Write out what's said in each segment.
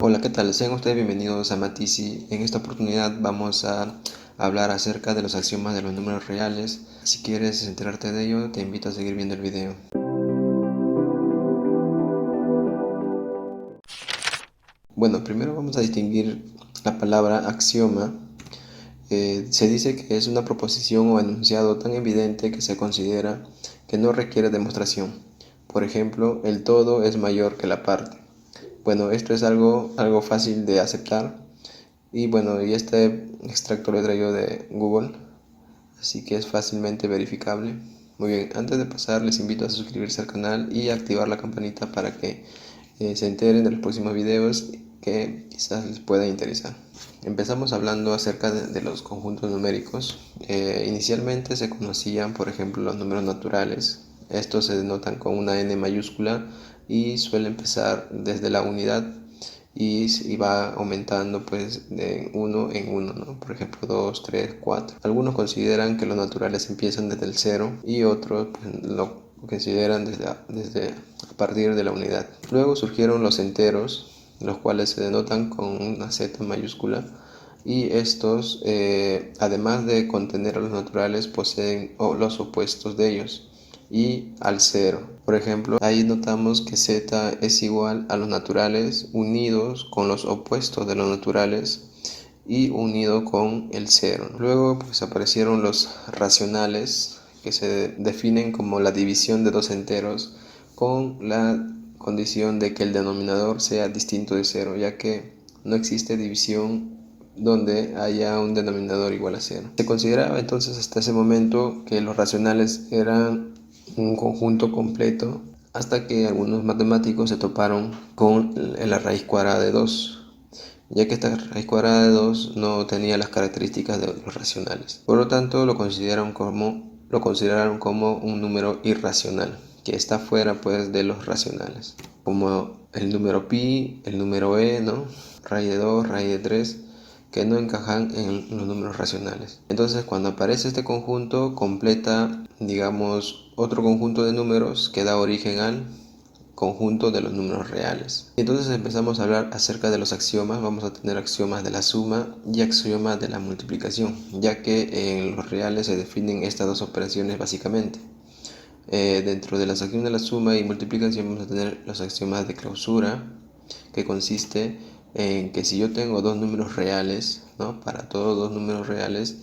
Hola, ¿qué tal? Sean ustedes bienvenidos a Matisi. En esta oportunidad vamos a hablar acerca de los axiomas de los números reales. Si quieres enterarte de ello, te invito a seguir viendo el video. Bueno, primero vamos a distinguir la palabra axioma. Se dice que es una proposición o enunciado tan evidente que se considera que no requiere demostración. Por ejemplo, el todo es mayor que la parte. Bueno, esto es algo fácil de aceptar. Y bueno, y este extracto lo he traído de Google, así que es fácilmente verificable. Muy bien, antes de pasar les invito a suscribirse al canal y activar la campanita para que se enteren de los próximos videos que quizás les pueda interesar. Empezamos hablando acerca de los conjuntos numéricos. Inicialmente se conocían, por ejemplo, los números naturales. Estos se denotan con una n mayúscula y suele empezar desde la unidad y va aumentando pues de uno en uno, ¿no? Por ejemplo 2, 3, 4. Algunos consideran que los naturales empiezan desde el 0 y otros pues, lo consideran desde a partir de la unidad. Luego surgieron los enteros, los cuales se denotan con una z mayúscula, y estos además de contener a los naturales poseen los opuestos de ellos y al 0. Por ejemplo, ahí notamos que z es igual a los naturales unidos con los opuestos de los naturales y unido con el 0. Luego pues aparecieron los racionales, que se definen como la división de dos enteros con la condición de que el denominador sea distinto de 0, ya que no existe división donde haya un denominador igual a 0. Se consideraba entonces hasta ese momento que los racionales eran un conjunto completo, hasta que algunos matemáticos se toparon con la raíz cuadrada de 2, ya que esta raíz cuadrada de 2 no tenía las características de los racionales. Por lo tanto, lo consideraron como un número irracional, que está fuera pues de los racionales, como el número pi, el número e, ¿no? Raíz de 2, raíz de 3, que no encajan en los números racionales. Entonces, cuando aparece este conjunto, completa, digamos, otro conjunto de números que da origen al conjunto de los números reales. Entonces empezamos a hablar acerca de los axiomas. Vamos a tener axiomas de la suma y axiomas de la multiplicación, ya que en los reales se definen estas dos operaciones básicamente. Dentro de las axiomas de la suma y multiplicación vamos a tener los axiomas de clausura, que consiste en que si yo tengo dos números reales, ¿no? Para todos dos números reales,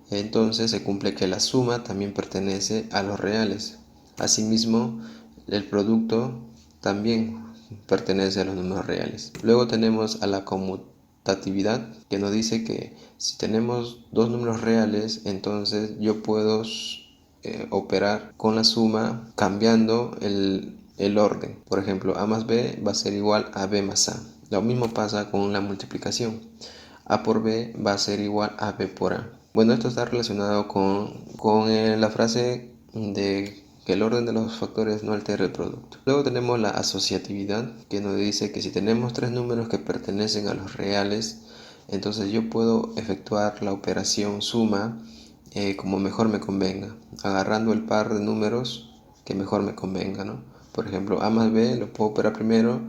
entonces se cumple que la suma también pertenece a los reales. Asimismo, el producto también pertenece a los números reales. Luego tenemos a la conmutatividad, que nos dice que si tenemos dos números reales, entonces yo puedo operar con la suma cambiando el orden. Por ejemplo, a más b va a ser igual a b más a. Lo mismo pasa con la multiplicación. A por b va a ser igual a b por a. Bueno, esto está relacionado con la frase de que el orden de los factores no altera el producto. Luego tenemos la asociatividad, que nos dice que si tenemos tres números que pertenecen a los reales, entonces yo puedo efectuar la operación suma como mejor me convenga, agarrando el par de números que mejor me convenga, ¿no? Por ejemplo, a más b lo puedo operar primero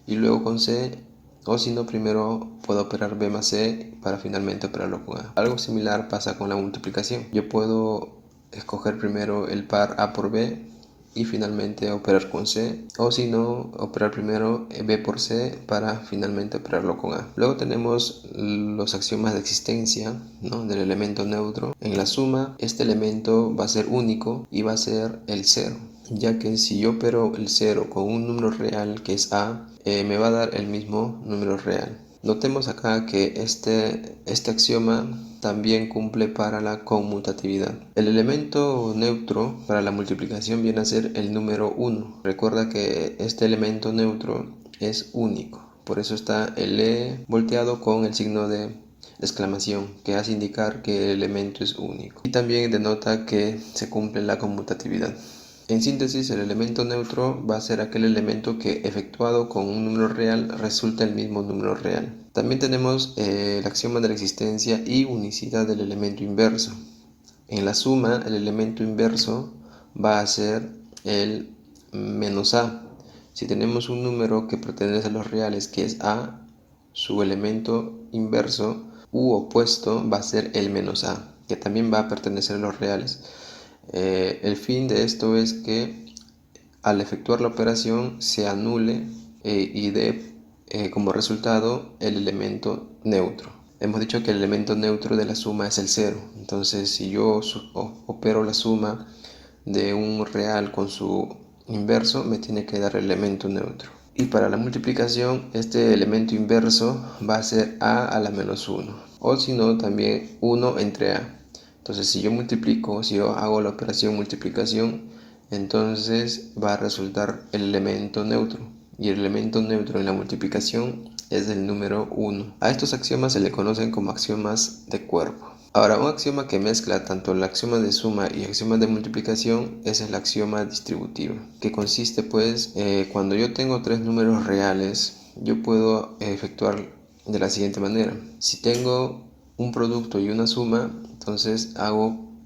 y luego con c, o si no, primero puedo operar b más c para finalmente operarlo con a. Algo similar pasa con la multiplicación. Yo puedo escoger primero el par a por b y finalmente operar con c, o si no, operar primero b por c para finalmente operarlo con a. Luego tenemos los axiomas de existencia, ¿no? Del elemento neutro. En la suma, este elemento va a ser único y va a ser el 0, ya que si yo opero el 0 con un número real que es a, me va a dar el mismo número real. Notemos acá que este axioma también cumple para la conmutatividad. El elemento neutro para la multiplicación viene a ser el número 1. Recuerda que este elemento neutro es único. Por eso está el e volteado con el signo de exclamación, que hace indicar que el elemento es único. Y también denota que se cumple la conmutatividad. En síntesis, el elemento neutro va a ser aquel elemento que, efectuado con un número real, resulta el mismo número real. También tenemos el axioma de la existencia y unicidad del elemento inverso. En la suma, el elemento inverso va a ser el menos a. Si tenemos un número que pertenece a los reales, que es a, su elemento inverso u opuesto va a ser el menos a, que también va a pertenecer a los reales. El fin de esto es que al efectuar la operación se anule y dé como resultado el elemento neutro. Hemos dicho que el elemento neutro de la suma es el 0. Entonces, si yo opero la suma de un real con su inverso, me tiene que dar el elemento neutro. Y para la multiplicación, este elemento inverso va a ser a la menos 1. O si no, también 1 entre a. Entonces, si yo multiplico, si yo hago la operación multiplicación, entonces va a resultar el elemento neutro. Y el elemento neutro en la multiplicación es el número 1. A estos axiomas se le conocen como axiomas de cuerpo. Ahora, un axioma que mezcla tanto el axioma de suma y axioma de multiplicación es el axioma distributivo, que consiste pues, cuando yo tengo tres números reales, yo puedo efectuar de la siguiente manera. Si tengo un producto y una suma, entonces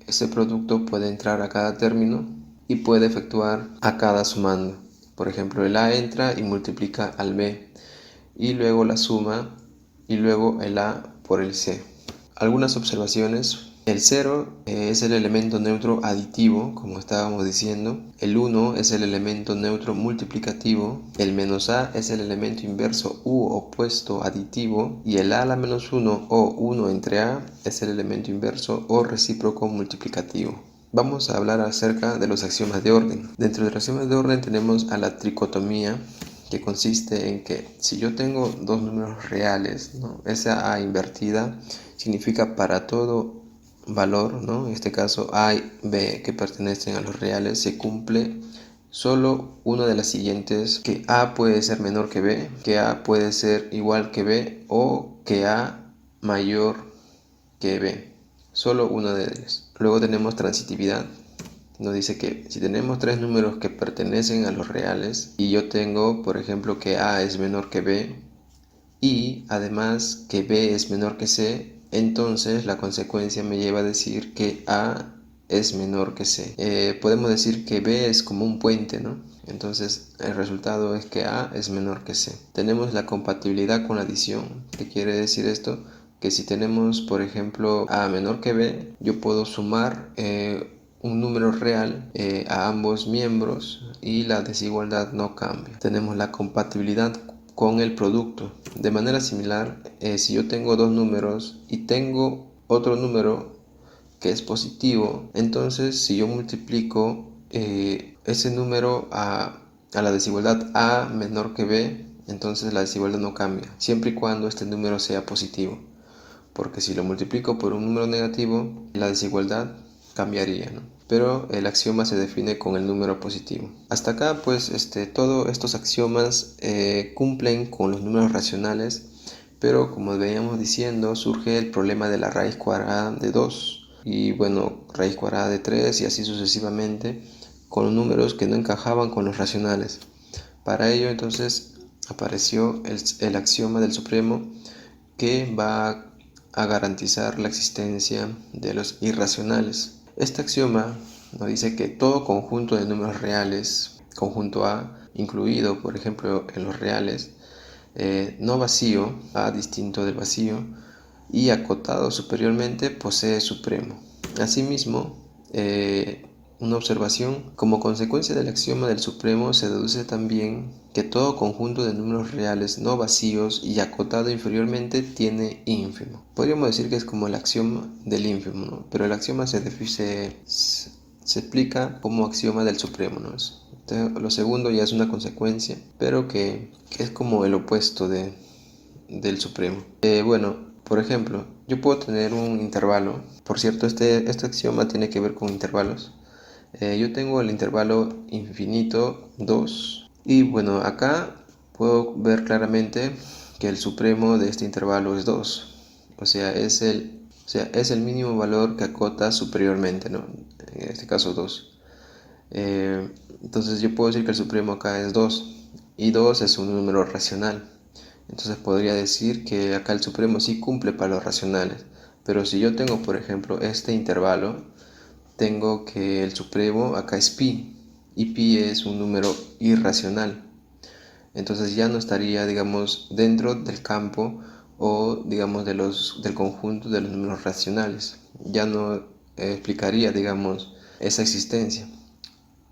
ese producto puede entrar a cada término y puede efectuar a cada sumando. Por ejemplo, el A entra y multiplica al B, y luego la suma, y luego el A por el C. Algunas observaciones. El 0 es el elemento neutro aditivo, como estábamos diciendo. El 1 es el elemento neutro multiplicativo. El menos a es el elemento inverso u opuesto aditivo. Y el a la menos 1 o 1 entre a es el elemento inverso o recíproco multiplicativo. Vamos a hablar acerca de los axiomas de orden. Dentro de los axiomas de orden tenemos a la tricotomía, que consiste en que si yo tengo dos números reales, ¿no? Esa a invertida significa para todo valor, ¿no? En este caso a y b que pertenecen a los reales, se cumple solo una de las siguientes: que a puede ser menor que b, que a puede ser igual que b o que a mayor que b. Solo una de ellas. Luego tenemos transitividad. Nos dice que si tenemos tres números que pertenecen a los reales y yo tengo, por ejemplo, que a es menor que b y además que b es menor que c, entonces la consecuencia me lleva a decir que a es menor que c. Podemos decir que b es como un puente, ¿no? Entonces el resultado es que a es menor que c. Tenemos la compatibilidad con la adición. ¿Qué quiere decir esto? Que si tenemos, por ejemplo, a menor que b, yo puedo sumar un número real a ambos miembros y la desigualdad no cambia. Tenemos la compatibilidad con el producto. De manera similar, si yo tengo dos números y tengo otro número que es positivo, entonces si yo multiplico ese número a la desigualdad a menor que b, entonces la desigualdad no cambia, siempre y cuando este número sea positivo. Porque si lo multiplico por un número negativo, la desigualdad cambiaría, ¿no? Pero el axioma se define con el número positivo. Hasta acá, pues, todos estos axiomas cumplen con los números racionales, pero como veníamos diciendo, surge el problema de la raíz cuadrada de 2 y, bueno, raíz cuadrada de 3 y así sucesivamente, con números que no encajaban con los racionales. Para ello, entonces, apareció el axioma del supremo, que va a garantizar la existencia de los irracionales. Este axioma nos dice que todo conjunto de números reales, conjunto A, incluido por ejemplo en los reales, no vacío, A distinto del vacío, y acotado superiormente, posee supremo. Asimismo, una observación: como consecuencia del axioma del supremo se deduce también que todo conjunto de números reales no vacíos y acotado inferiormente tiene ínfimo. Podríamos decir que es como el axioma del ínfimo, ¿no? Pero el axioma se explica como axioma del supremo, ¿no? Lo segundo ya es una consecuencia, pero que es como el opuesto del supremo. Bueno, por ejemplo, yo puedo tener un intervalo. Por cierto, este axioma tiene que ver con intervalos. Yo tengo el intervalo infinito 2 y, bueno, acá puedo ver claramente que el supremo de este intervalo es 2. O sea, es el mínimo valor que acota superiormente, ¿no? En este caso 2. Entonces yo puedo decir que el supremo acá es 2 y 2 es un número racional. Entonces podría decir que acá el supremo sí cumple para los racionales. Pero si yo tengo, por ejemplo, este intervalo, tengo que el supremo acá es pi, y pi es un número irracional. entonces ya no estaría, digamos, dentro del campo o, digamos, del conjunto de los números racionales. Ya no explicaría, digamos, esa existencia.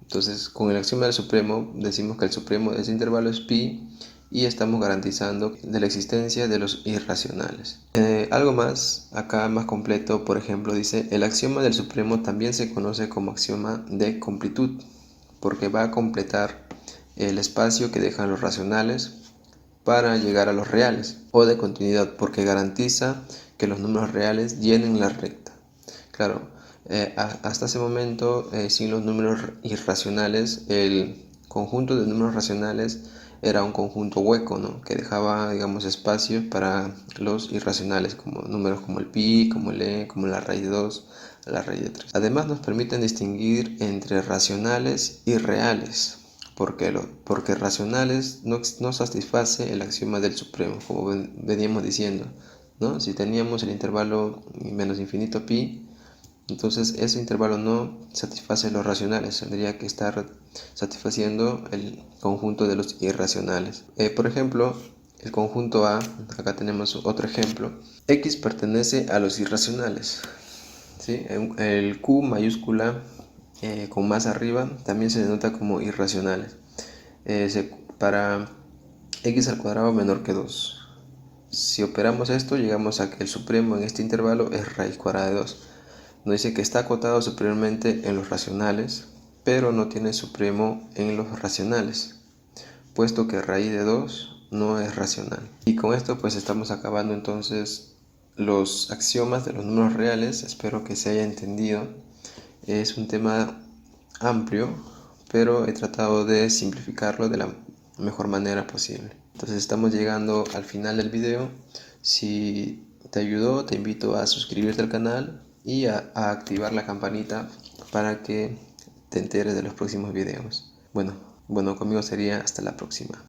Entonces, con el axioma del supremo, decimos que el supremo de ese intervalo es pi y estamos garantizando de la existencia de los irracionales. Algo más, acá más completo, por ejemplo, dice, el axioma del supremo también se conoce como axioma de completud, porque va a completar el espacio que dejan los racionales para llegar a los reales, o de continuidad, porque garantiza que los números reales llenen la recta. Claro, hasta ese momento, sin los números irracionales, el conjunto de números racionales era un conjunto hueco, ¿no? Que dejaba, digamos, espacio para los irracionales, como números como el pi, como el e, como la raíz de 2, la raíz de 3. Además, nos permiten distinguir entre racionales y reales, porque racionales no satisface el axioma del supremo, como veníamos diciendo, ¿no? Si teníamos el intervalo menos infinito pi, entonces ese intervalo no satisface los racionales, tendría que estar satisfaciendo el conjunto de los irracionales. Por ejemplo, el conjunto A, acá tenemos otro ejemplo, X pertenece a los irracionales, ¿sí? El Q mayúscula con más arriba también se denota como irracionales. Para X al cuadrado menor que 2. Si operamos esto, llegamos a que el supremo en este intervalo es raíz cuadrada de 2. Nos dice que está acotado superiormente en los racionales, pero no tiene supremo en los racionales, puesto que raíz de 2 no es racional. Y con esto pues estamos acabando entonces los axiomas de los números reales. Espero que se haya entendido. Es un tema amplio, pero he tratado de simplificarlo de la mejor manera posible. Entonces estamos llegando al final del video. Si te ayudó, te invito a suscribirte al canal y a activar la campanita para que te enteres de los próximos videos. Bueno, conmigo sería hasta la próxima.